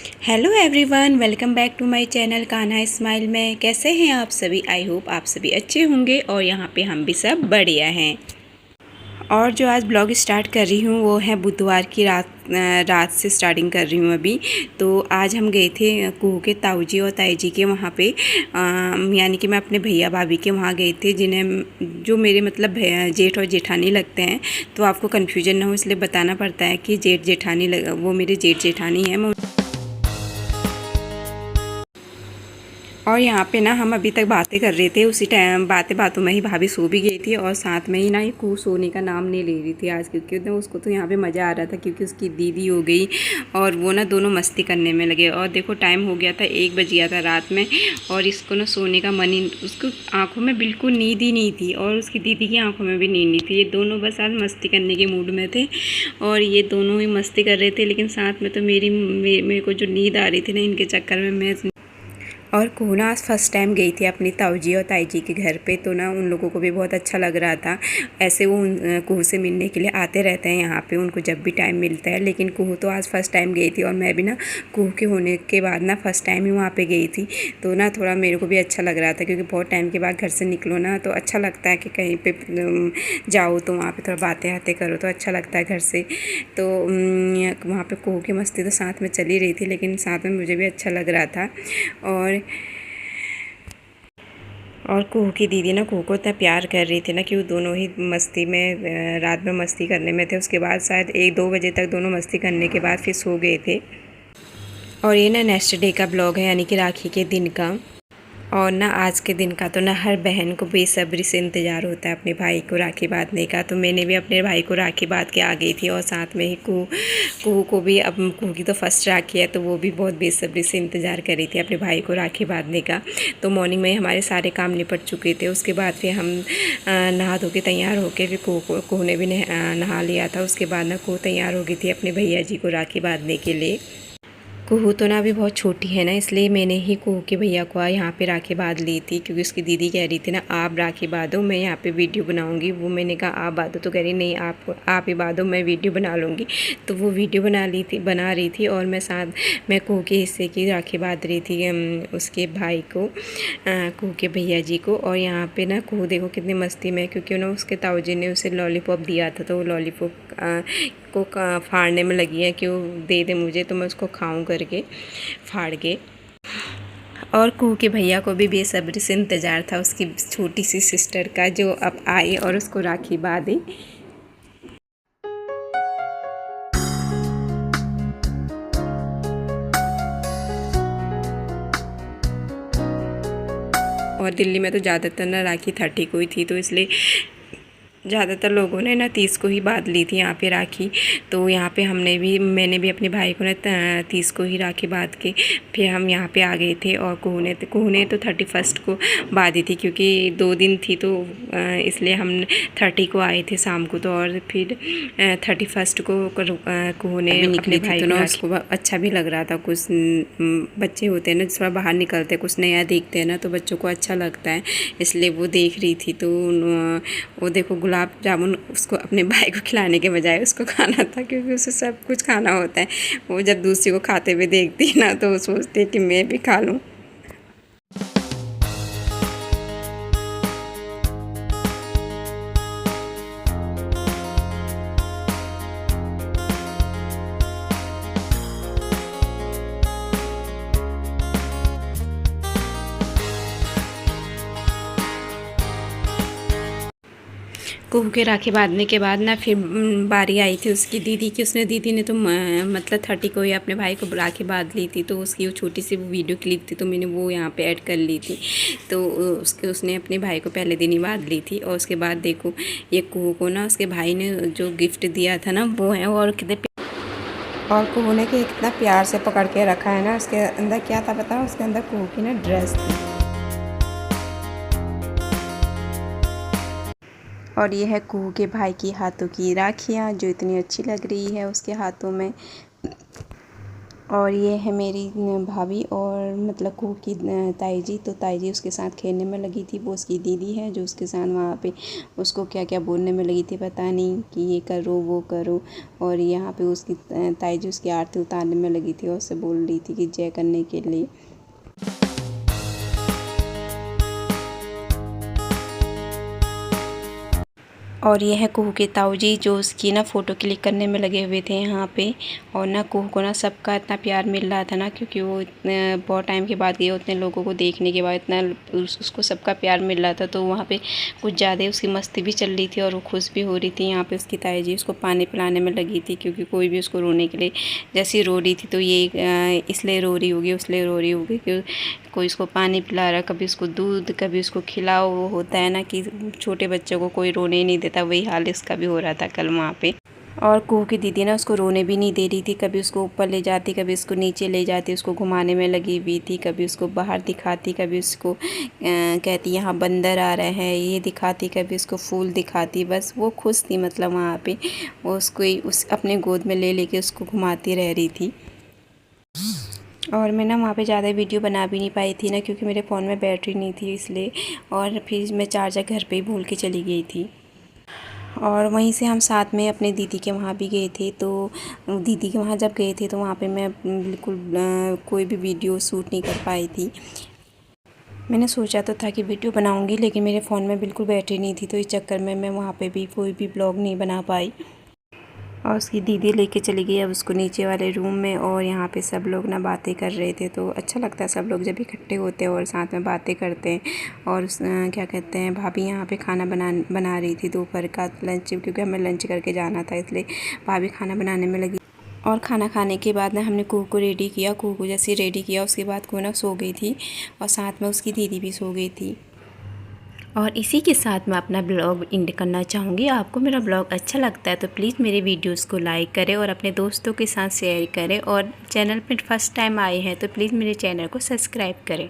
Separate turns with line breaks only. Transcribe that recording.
Hello everyone, welcome back to my channel Kanha smile में। कैसे हैं आप सभी? आई होप आप सभी अच्छे होंगे और यहाँ पे हम भी सब बढ़िया हैं। और जो आज ब्लॉग स्टार्ट कर रही हूँ वो है बुधवार की रात से स्टार्टिंग कर रही हूँ अभी। तो आज हम गए थे कुहू के ताऊ जी और ताई जी के वहाँ पे, यानी कि मैं अपने भैया भाभी के वहाँ गई थी, जिन्हें जो मेरे मतलब जेठ और जेठानी लगते हैं। तो आपको कन्फ्यूजन ना हो इसलिए बताना पड़ता है कि जेठ जेठानी वो मेरे जेठ जेठानी हैं। और यहाँ पे ना हम अभी तक बातें कर रहे थे, उसी टाइम बातों में ही भाभी सो भी गई थी और साथ में ही ना ये कुहू सोने का नाम नहीं ले रही थी आज, क्योंकि ना उसको तो यहाँ पे मज़ा आ रहा था क्योंकि उसकी दीदी हो गई और वो ना दोनों मस्ती करने में लगे। और देखो टाइम हो गया था, 1 बज गया था रात में और इसको ना सोने का मन ही, उसको आँखों में बिल्कुल नींद ही नहीं थी और उसकी दीदी की आँखों में भी नींद नहीं थी। ये दोनों बस आज मस्ती करने के मूड में थे और ये दोनों ही मस्ती कर रहे थे, लेकिन साथ में तो मेरे को जो नींद आ रही थी ना, इनके चक्कर में मैं। और कुहू ना आज फर्स्ट टाइम गई थी अपनी ताऊ जी और ताई जी के घर पे, तो ना उन लोगों को भी बहुत अच्छा लग रहा था। ऐसे वो कुहू से मिलने के लिए आते रहते हैं यहाँ पे, उनको जब भी टाइम मिलता है। लेकिन कुहू तो आज फर्स्ट टाइम गई थी और मैं भी ना कुहू के होने के बाद ना फर्स्ट टाइम ही वहाँ पे गई थी। तो ना थोड़ा मेरे को भी अच्छा लग रहा था, क्योंकि बहुत टाइम के बाद घर से निकलो ना तो अच्छा लगता है कि कहीं पर जाओ तो वहाँ पर थोड़ा बातें करो तो अच्छा लगता है घर से। तो वहाँ पर कुहू की मस्ती तो साथ में चली रही थी, लेकिन साथ में मुझे भी अच्छा लग रहा था। और कुहू की दीदी ना कुहू को इतना प्यार कर रही थी ना कि वो दोनों ही मस्ती में, रात में मस्ती करने में थे। उसके बाद शायद 1-2 बजे तक दोनों मस्ती करने के बाद फिर सो गए थे। और ये ना नेक्स्ट डे का ब्लॉग है, यानी कि राखी के दिन का। और ना आज के दिन का तो ना हर बहन को बेसब्री से इंतज़ार होता है अपने भाई को राखी बांधने का। तो मैंने भी अपने भाई को राखी बांध के आ गई थी और साथ में ही कुहू को भी, अब कुहू की तो फर्स्ट राखी है तो वो भी बहुत बेसब्री से इंतज़ार कर रही थी अपने भाई को राखी बांधने का। तो मॉर्निंग में हमारे सारे काम निपट चुके थे। उसके बाद फिर हम नहा धो के तैयार होके फिर कुहू ने भी नहा लिया था। उसके बाद ना कुहू तैयार हो गई थी अपने भैया जी को राखी बांधने के लिए। कुहू तो ना अभी बहुत छोटी है ना, इसलिए मैंने ही कुहू के भैया को यहाँ पे राखी बांध ली थी, क्योंकि उसकी दीदी कह रही थी ना आप राखी बांधो, मैं यहाँ पे वीडियो बनाऊंगी। वो मैंने कहा आप बांधो, तो कह रही नहीं आप ही बांधो, मैं वीडियो बना लूँगी। तो वो वीडियो बना रही थी और मैं कुहू के हिस्से की राखी बांध रही थी उसके भाई को, कुहू के भैया जी को। और यहाँ पर ना कुहू देखो कितनी मस्ती में, क्योंकि ना उसके ताऊ जी ने उसे लॉलीपॉप दिया था, तो वो लॉलीपॉप को फाड़ने में लगी है कि वो दे दे मुझे तो मैं उसको खाऊं करके फाड़ के। और कुहू के भैया को भी बेसब्री से इंतज़ार था उसकी छोटी सी सिस्टर का, जो अब आई और उसको राखी बांधी। और दिल्ली में तो ज़्यादातर ना राखी 30 को ही थी, तो इसलिए ज़्यादातर लोगों ने ना 30 को ही बांध ली थी यहाँ पे राखी। तो यहाँ पे मैंने भी अपने भाई को ना 30 को ही राखी बांध के फिर हम यहाँ पे आ गए थे। और कुहू ने तो 31 को बांधी थी, क्योंकि 2 दिन थी तो इसलिए हम 30 को आए थे शाम को। तो और फिर 31 को कुहू ने निकले भाई तो ना उसको अच्छा भी लग रहा था। कुछ बच्चे होते हैं ना थोड़ा बाहर निकलते हैं, कुछ नया देखते हैं ना तो बच्चों को अच्छा लगता है, इसलिए वो देख रही थी। तो वो देखो गुलाब जामुन उसको अपने भाई को खिलाने के बजाय उसको खाना था, क्योंकि उसे सब कुछ खाना होता है। वो जब दूसरी को खाते हुए देखती है ना तो वो सोचती है कि मैं भी खा लूँ। कुहू के राखी बांधने के बाद ना फिर बारी आई थी उसकी दीदी की। दीदी ने तो मतलब 30 को ही अपने भाई को राखी बांध ली थी, तो उसकी वो छोटी सी वो वीडियो क्लिप थी तो मैंने वो यहाँ पे ऐड कर ली थी। तो उसने अपने भाई को पहले दिन ही बांध ली थी। और उसके बाद देखो ये कुहू को ना उसके भाई ने जो गिफ्ट दिया था ना वो है, और कुहू ने कितना प्यार से पकड़ के रखा है ना। उसके अंदर क्या था बताओ, उसके अंदर कुहू की ना ड्रेस थी। और ये है कुहू के भाई की हाथों की राखियाँ, जो इतनी अच्छी लग रही है उसके हाथों में। और ये है मेरी भाभी और मतलब कुहू की ताई जी। तो ताई जी उसके साथ खेलने में लगी थी, वो उसकी दीदी है जो उसके साथ वहाँ पे उसको क्या क्या बोलने में लगी थी पता नहीं, कि ये करो वो करो। और यहाँ पे उसकी ताई जी उसकी आरती उतारने में लगी थी और उससे बोल रही थी कि जय करने के लिए। और ये है कुहू के ताऊ जी जो उसकी ना फ़ोटो क्लिक करने में लगे हुए थे यहाँ पे। और ना कुहू को ना सबका इतना प्यार मिल रहा था ना, क्योंकि वो इतने बहुत टाइम के बाद गई, उतने लोगों को देखने के बाद इतना उसको सबका प्यार मिल रहा था। तो वहाँ पे कुछ ज़्यादा उसकी मस्ती भी चल रही थी और वो खुश भी हो रही थी। यहाँ पे उसकी ताई जी उसको पानी पिलाने में लगी थी, क्योंकि कोई भी उसको रोने के लिए जैसे रो रही थी तो ये इसलिए रो रही होगी, उसलिए रो रही होगी कि कोई उसको पानी पिला रहा, कभी उसको दूध, कभी उसको खिलाओ। वो होता है ना कि छोटे बच्चों को कोई रोने ही नहीं देता, वही हाल इसका भी हो रहा था कल वहाँ पे। और कुहू की दीदी ना उसको रोने भी नहीं दे रही थी, कभी उसको ऊपर ले जाती, कभी उसको नीचे ले जाती, उसको घुमाने में लगी हुई थी, कभी उसको बाहर दिखाती, कभी उसको कहती यहाँ बंदर आ रहे हैं ये दिखाती, कभी उसको फूल दिखाती। बस वो खुश थी, मतलब वहाँ पे वो उसको उस अपने गोद में ले लेके उसको घुमाती रह रही थी। और मैं ना वहाँ पे ज़्यादा वीडियो बना भी नहीं पाई थी ना, क्योंकि मेरे फ़ोन में बैटरी नहीं थी इसलिए। और फिर मैं चार्जर घर पे ही भूल के चली गई थी। और वहीं से हम साथ में अपने दीदी के वहाँ भी गए थे। तो दीदी के वहाँ जब गए थे तो वहाँ पे मैं बिल्कुल कोई भी वीडियो शूट नहीं कर पाई थी। मैंने सोचा तो था कि वीडियो बनाऊंगी, लेकिन मेरे फ़ोन में बिल्कुल बैटरी नहीं थी, तो इस चक्कर में मैं वहाँ पे भी कोई भी ब्लॉग नहीं बना पाई। और उसकी दीदी लेके चली गई अब उसको नीचे वाले रूम में। और यहाँ पे सब लोग ना बातें कर रहे थे, तो अच्छा लगता है सब लोग जब इकट्ठे होते हैं और साथ में बातें करते हैं। और क्या कहते हैं, भाभी यहाँ पे खाना बना रही थी दोपहर का लंच, क्योंकि हमें लंच करके जाना था, इसलिए भाभी खाना बनाने में लगी। और खाना खाने के बाद ना हमने कुहू को रेडी किया। कुहू को जैसे रेडी किया उसके बाद कुहू ना सो गई थी, और साथ में उसकी दीदी भी सो गई थी। और इसी के साथ मैं अपना ब्लॉग एंड करना चाहूँगी। आपको मेरा ब्लॉग अच्छा लगता है तो प्लीज़ मेरे वीडियोस को लाइक करें और अपने दोस्तों के साथ शेयर करें। और चैनल पर फर्स्ट टाइम आए हैं तो प्लीज़ मेरे चैनल को सब्सक्राइब करें।